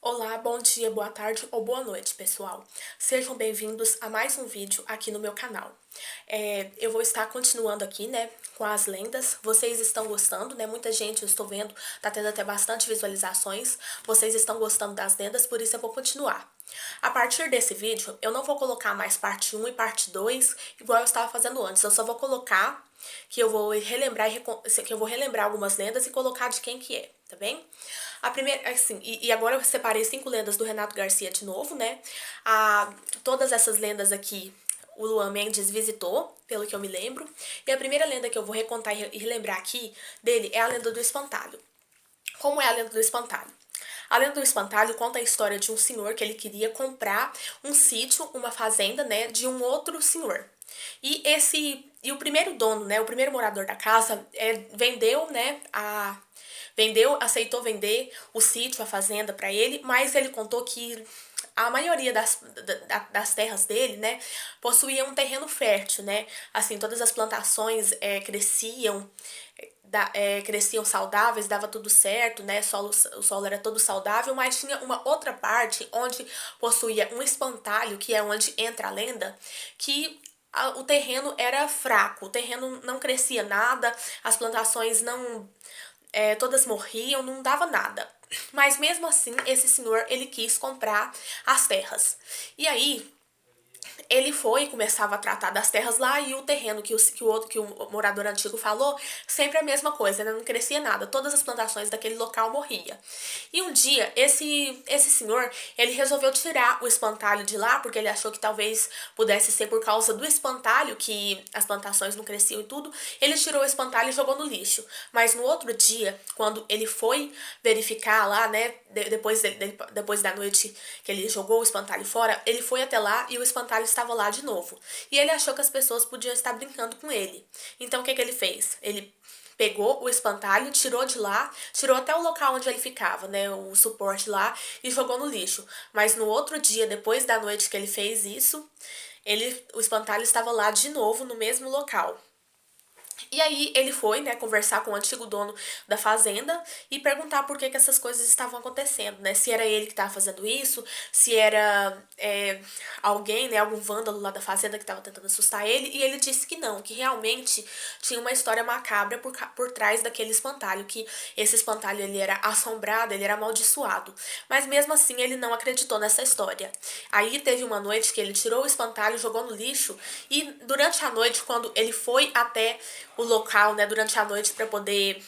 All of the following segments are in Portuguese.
Olá, bom dia, boa tarde ou boa noite, pessoal. Sejam bem-vindos a mais um vídeo aqui no meu canal. Eu vou estar continuando aqui, né, com as lendas. Vocês estão gostando, né? Muita gente, eu estou vendo, tá tendo até bastante visualizações. Vocês estão gostando das lendas, por isso eu vou continuar. A partir desse vídeo, eu não vou colocar mais parte 1 e parte 2, igual eu estava fazendo antes. Eu só vou colocar que eu vou relembrar algumas lendas e colocar de quem que é, tá bem? A primeira, assim, agora eu separei 5 lendas do Renato Garcia de novo, né? Todas essas lendas aqui o Luan Mendes visitou, pelo que eu me lembro. E a primeira lenda que eu vou recontar e relembrar aqui dele é a lenda do espantalho. Como é a lenda do espantalho? A lenda do espantalho conta a história de um senhor que ele queria comprar um sítio, uma fazenda, né, de um outro senhor. E o primeiro dono, né, o primeiro morador da casa, vendeu, né, aceitou vender o sítio, a fazenda para ele, mas ele contou que a maioria das terras dele, né, possuía um terreno fértil, né, assim, todas as plantações cresciam saudáveis, dava tudo certo, né? O solo era todo saudável, mas tinha uma outra parte onde possuía um espantalho, que é onde entra a lenda, que o terreno era fraco, o terreno não crescia nada, as plantações não todas morriam, não dava nada. Mas mesmo assim, esse senhor ele quis comprar as terras. E aí ele foi e começava a tratar das terras lá e o terreno que o morador antigo falou, sempre a mesma coisa, né? Não crescia nada, todas as plantações daquele local morria. E um dia, esse senhor, ele resolveu tirar o espantalho de lá, porque ele achou que talvez pudesse ser por causa do espantalho que as plantações não cresciam e tudo. Ele tirou o espantalho e jogou no lixo. Mas no outro dia, quando ele foi verificar lá, né, depois da noite que ele jogou o espantalho fora, ele foi até lá e o espantalho estava lá de novo. E ele achou que as pessoas podiam estar brincando com ele. Então o que ele fez? Ele pegou o espantalho, tirou de lá, tirou até o local onde ele ficava, né, o suporte lá, e jogou no lixo. Mas no outro dia, depois da noite que ele fez isso, o espantalho estava lá de novo, no mesmo local. E aí ele foi, né, conversar com o antigo dono da fazenda e perguntar por que essas coisas estavam acontecendo, né? Se era ele que estava fazendo isso, se era alguém, né, algum vândalo lá da fazenda que estava tentando assustar ele. E ele disse que não, que realmente tinha uma história macabra por trás daquele espantalho, que esse espantalho ele era assombrado, ele era amaldiçoado. Mas mesmo assim ele não acreditou nessa história. Aí teve uma noite que ele tirou o espantalho, jogou no lixo e durante a noite, quando ele foi até o local, né, durante a noite para poder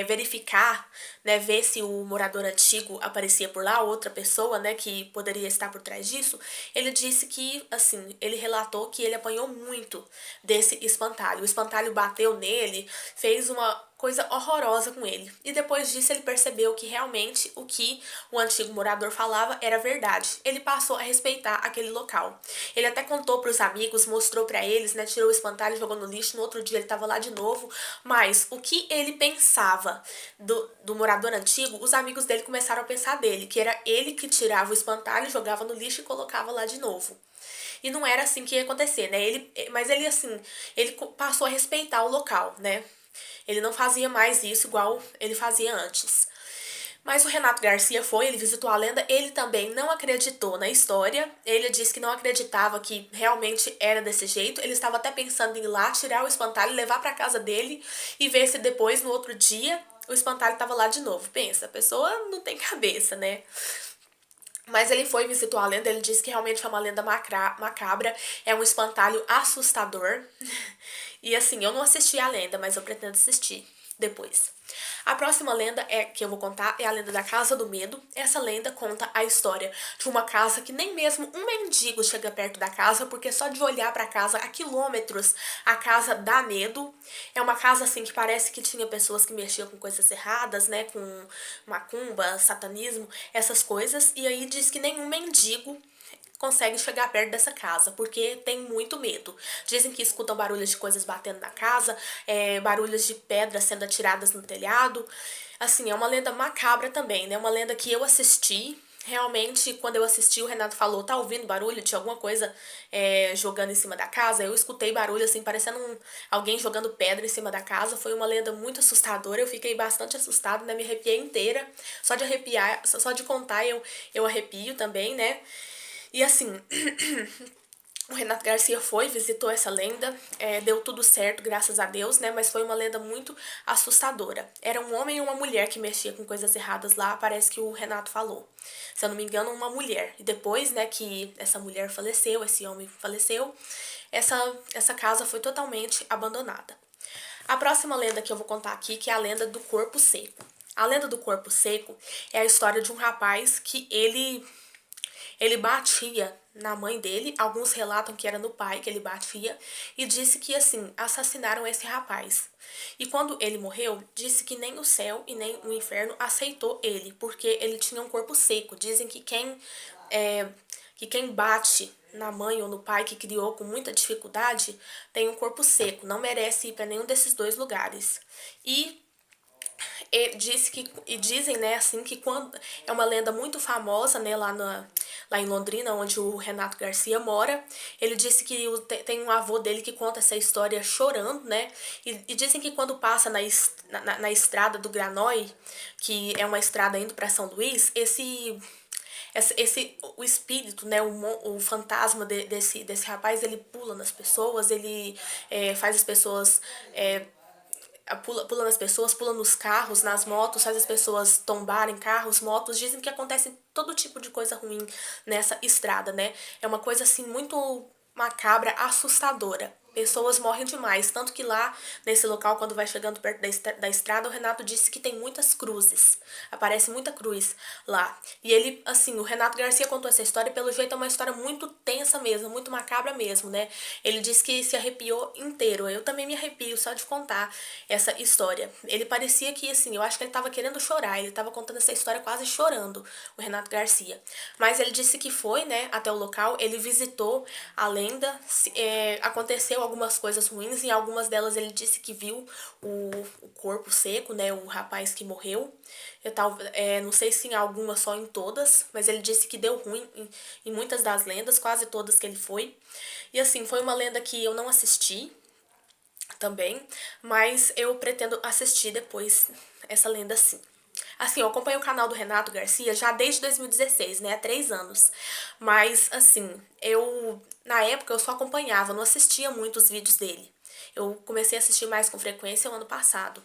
verificar, né, ver se o morador antigo aparecia por lá, outra pessoa, né, que poderia estar por trás disso, ele disse que, assim, ele relatou que ele apanhou muito desse espantalho. O espantalho bateu nele, fez uma coisa horrorosa com ele. E depois disso ele percebeu que realmente o que o antigo morador falava era verdade. Ele passou a respeitar aquele local. Ele até contou para os amigos, mostrou para eles, né, tirou o espantalho, jogou no lixo. No outro dia ele estava lá de novo. Mas o que ele pensava do morador antigo, os amigos dele começaram a pensar dele, que era ele que tirava o espantalho, jogava no lixo e colocava lá de novo. E não era assim que ia acontecer, né? Mas ele, assim, ele passou a respeitar o local, né? Ele não fazia mais isso igual ele fazia antes. Mas o Renato Garcia foi, ele visitou a lenda, ele também não acreditou na história, ele disse que não acreditava que realmente era desse jeito, ele estava até pensando em ir lá, tirar o espantalho, levar para casa dele e ver se depois, no outro dia, o espantalho estava lá de novo. Pensa, a pessoa não tem cabeça, né? Mas ele foi, visitou a lenda, ele disse que realmente é uma lenda macabra, é um espantalho assustador. E assim, eu não assisti a lenda, mas eu pretendo assistir depois. A próxima lenda que eu vou contar é a lenda da Casa do Medo. Essa lenda conta a história de uma casa que nem mesmo um mendigo chega perto da casa, porque só de olhar para a casa a quilômetros a casa dá medo. É uma casa assim que parece que tinha pessoas que mexiam com coisas erradas, né, com macumba, satanismo, essas coisas. E aí diz que nenhum mendigo consegue chegar perto dessa casa, porque tem muito medo. Dizem que escutam barulhos de coisas batendo na casa, barulhos de pedras sendo atiradas no telhado. Assim, é uma lenda macabra também, né? Uma lenda que eu assisti, Realmente, quando eu assisti, o Renato falou, tá ouvindo barulho de alguma coisa jogando em cima da casa? Eu escutei barulho, assim, parecendo alguém jogando pedra em cima da casa. Foi uma lenda muito assustadora, eu fiquei bastante assustada, né? Me arrepiei inteira. Só de arrepiar, só de contar eu arrepio também, né? E assim, o Renato Garcia foi, visitou essa lenda, deu tudo certo, graças a Deus, né? Mas foi uma lenda muito assustadora. Era um homem e uma mulher que mexia com coisas erradas lá, parece que o Renato falou. Se eu não me engano, uma mulher. E depois, né, que essa mulher faleceu, esse homem faleceu, essa casa foi totalmente abandonada. A próxima lenda que eu vou contar aqui, que é a lenda do corpo seco. A lenda do corpo seco é a história de um rapaz que ele batia na mãe dele, alguns relatam que era no pai que ele batia, e disse que, assim, assassinaram esse rapaz. E quando ele morreu, disse que nem o céu e nem o inferno aceitou ele, porque ele tinha um corpo seco. Dizem que quem bate na mãe ou no pai que criou com muita dificuldade tem um corpo seco, não merece ir para nenhum desses dois lugares. E dizem, né, assim, que quando é uma lenda muito famosa, né, lá em Londrina, onde o Renato Garcia mora. Ele disse que tem um avô dele que conta essa história chorando, né? E dizem que quando passa na estrada do Granói, que é uma estrada indo para São Luís, o espírito, né, o fantasma desse rapaz, ele pula nas pessoas, ele faz as pessoas pula nas pessoas, pula nos carros, nas motos, faz as pessoas tombarem carros, motos. Dizem que acontece todo tipo de coisa ruim nessa estrada, né? É uma coisa assim muito macabra, assustadora. Pessoas morrem demais, tanto que lá nesse local, quando vai chegando perto da estrada, o Renato disse que tem muitas cruzes. Aparece muita cruz lá. E ele, assim, o Renato Garcia contou essa história, e pelo jeito é uma história muito tensa mesmo, muito macabra mesmo, né? Ele disse que se arrepiou inteiro. Eu também me arrepio só de contar essa história. Ele parecia que, assim, eu acho que ele tava querendo chorar, ele tava contando essa história quase chorando, o Renato Garcia. Mas ele disse que foi, né, até o local, ele visitou a lenda, aconteceu algumas coisas ruins, e em algumas delas ele disse que viu o corpo seco, né, o rapaz que morreu. Não sei se em algumas, só em todas, mas ele disse que deu ruim em muitas das lendas, quase todas que ele foi. E assim, foi uma lenda que eu não assisti também, mas eu pretendo assistir depois essa lenda sim. Assim, eu acompanho o canal do Renato Garcia já desde 2016, né? Há 3 anos. Mas, assim, na época, eu só acompanhava, não assistia muito os vídeos dele. Eu comecei a assistir mais com frequência no ano passado.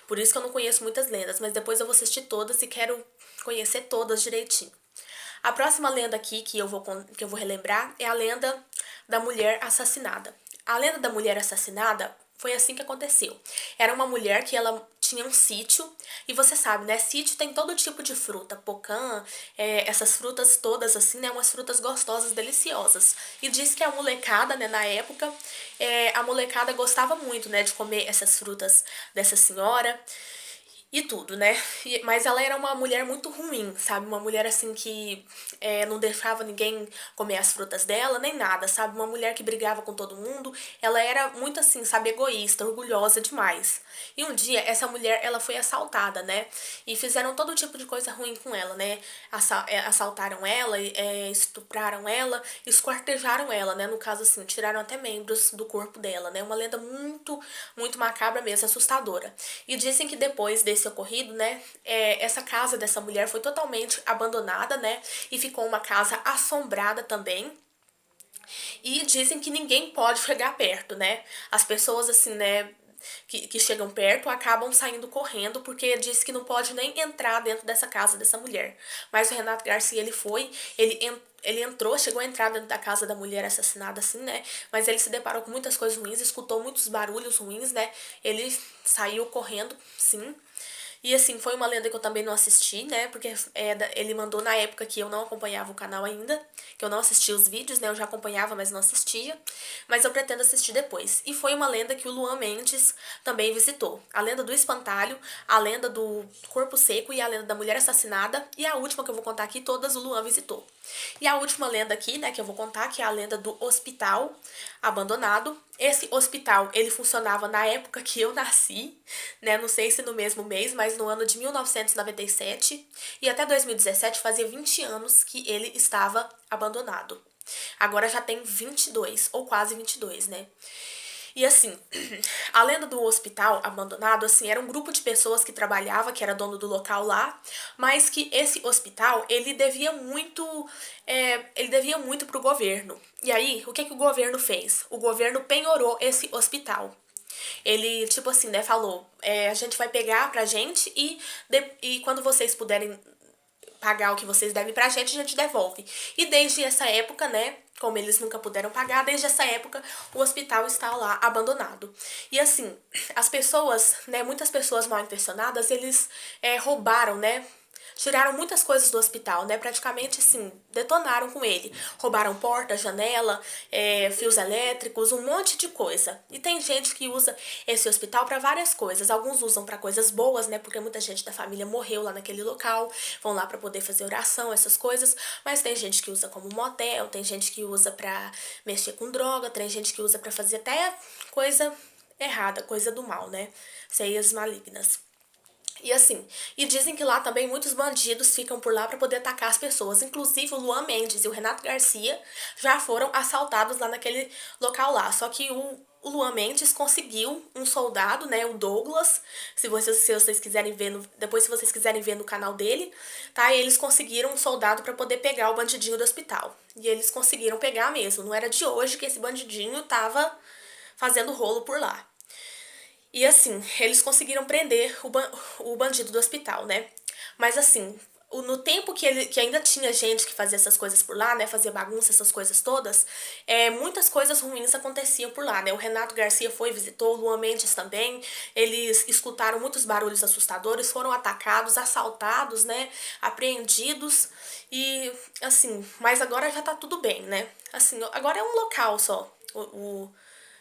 Por isso que eu não conheço muitas lendas, mas depois eu vou assistir todas e quero conhecer todas direitinho. A próxima lenda aqui que eu vou relembrar é a lenda da mulher assassinada. A lenda da mulher assassinada foi assim que aconteceu. Era uma mulher que ela tinha um sítio, e você sabe, né? Sítio tem todo tipo de fruta, pocã, essas frutas todas assim, né? Umas frutas gostosas, deliciosas. E diz que a molecada, né, na época, a molecada gostava muito, né, de comer essas frutas dessa senhora e tudo, né? Mas ela era uma mulher muito ruim, sabe? Uma mulher assim que não deixava ninguém comer as frutas dela, nem nada, sabe? Uma mulher que brigava com todo mundo. Ela era muito assim, sabe? Egoísta, orgulhosa demais. E um dia, essa mulher, ela foi assaltada, né? E fizeram todo tipo de coisa ruim com ela, né? Assaltaram ela, estupraram ela, esquartejaram ela, né? No caso, assim, tiraram até membros do corpo dela, né? Uma lenda muito, muito macabra mesmo, assustadora. E dizem que depois desse ocorrido, né, essa casa dessa mulher foi totalmente abandonada, né, e ficou uma casa assombrada também. E dizem que ninguém pode chegar perto, né? As pessoas, assim, né, que chegam perto acabam saindo correndo, porque diz que não pode nem entrar dentro dessa casa dessa mulher. Mas o Renato Garcia, ele entrou, chegou a entrar dentro da casa da mulher assassinada, assim, né? Mas ele se deparou com muitas coisas ruins, escutou muitos barulhos ruins, né? Ele saiu correndo, sim. E assim, foi uma lenda que eu também não assisti, né? Porque ele mandou na época que eu não acompanhava o canal ainda, que eu não assistia os vídeos, né? Eu já acompanhava, mas não assistia. Mas eu pretendo assistir depois. E foi uma lenda que o Luan Mendes também visitou. A lenda do espantalho, a lenda do corpo seco e a lenda da mulher assassinada. E a última que eu vou contar aqui, todas o Luan visitou. E a última lenda aqui, né, que eu vou contar, que é a lenda do hospital abandonado. esse hospital, ele funcionava na época que eu nasci, né? Não sei se no mesmo mês, mas no ano de 1997. E até 2017 fazia 20 anos que ele estava abandonado. Agora já tem 22, ou quase 22, né? E assim, a lenda do hospital abandonado, assim, era um grupo de pessoas que trabalhava, que era dono do local lá, mas que esse hospital, ele devia muito pro governo. E aí, o que que o governo fez? O governo penhorou esse hospital. Ele, tipo assim, né, falou, a gente vai pegar pra gente e quando vocês puderem pagar o que vocês devem pra gente, a gente devolve. E desde essa época, né, como eles nunca puderam pagar, desde essa época o hospital está lá abandonado. E assim, as pessoas, né, muitas pessoas mal intencionadas, eles roubaram, né, tiraram muitas coisas do hospital, né? Praticamente, assim, detonaram com ele. Roubaram porta, janela, fios elétricos, um monte de coisa. E tem gente que usa esse hospital para várias coisas. Alguns usam para coisas boas, né? Porque muita gente da família morreu lá naquele local, vão lá para poder fazer oração, essas coisas. Mas tem gente que usa como motel, tem gente que usa para mexer com droga, tem gente que usa para fazer até coisa errada, coisa do mal, né? Ceias malignas. E assim, e dizem que lá também muitos bandidos ficam por lá para poder atacar as pessoas. Inclusive o Luan Mendes e o Renato Garcia já foram assaltados lá naquele local lá. Só que o Luan Mendes conseguiu um soldado, né, o Douglas, se vocês quiserem ver, depois se vocês quiserem ver no canal dele, tá? Eles conseguiram um soldado para poder pegar o bandidinho do hospital. E eles conseguiram pegar mesmo. Não era de hoje que esse bandidinho tava fazendo rolo por lá. E assim, eles conseguiram prender o bandido do hospital, né? Mas assim, no tempo que ainda tinha gente que fazia essas coisas por lá, né? Fazia bagunça, essas coisas todas, muitas coisas ruins aconteciam por lá, né? O Renato Garcia foi, visitou, o Luan Mendes também. Eles escutaram muitos barulhos assustadores, foram atacados, assaltados, né? Apreendidos. E assim, mas agora já tá tudo bem, né? Assim, agora é um local só.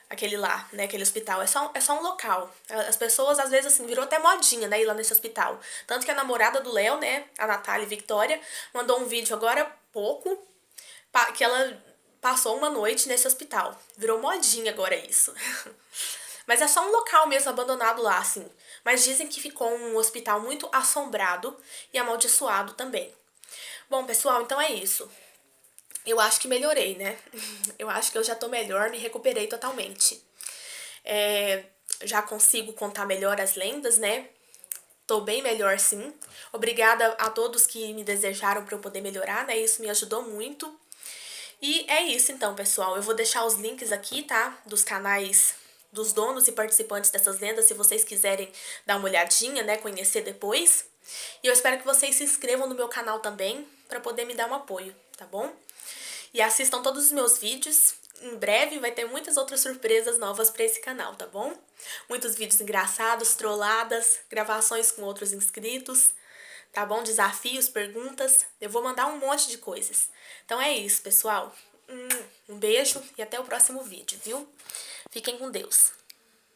Aquele lá, né, aquele hospital, é só um local. As pessoas, às vezes, assim, virou até modinha, né, ir lá nesse hospital. Tanto que a namorada do Léo, né, a Natália Victoria, mandou um vídeo agora há pouco, que ela passou uma noite nesse hospital. Virou modinha agora isso. Mas é só um local mesmo abandonado lá, assim. Mas dizem que ficou um hospital muito assombrado e amaldiçoado também. Bom, pessoal, então é isso. Eu acho que melhorei, né? Eu acho que eu já tô melhor, me recuperei totalmente. Já consigo contar melhor as lendas, né? Tô bem melhor, sim. Obrigada a todos que me desejaram para eu poder melhorar, né? Isso me ajudou muito. E é isso então, pessoal. Eu vou deixar os links aqui, tá? Dos canais dos donos e participantes dessas lendas, se vocês quiserem dar uma olhadinha, né? Conhecer depois. E eu espero que vocês se inscrevam no meu canal também, para poder me dar um apoio, tá bom? E assistam todos os meus vídeos. Em breve vai ter muitas outras surpresas novas para esse canal, tá bom? Muitos vídeos engraçados, trolladas, gravações com outros inscritos, tá bom? Desafios, perguntas. Eu vou mandar um monte de coisas. Então é isso, pessoal. Um beijo e até o próximo vídeo, viu? Fiquem com Deus.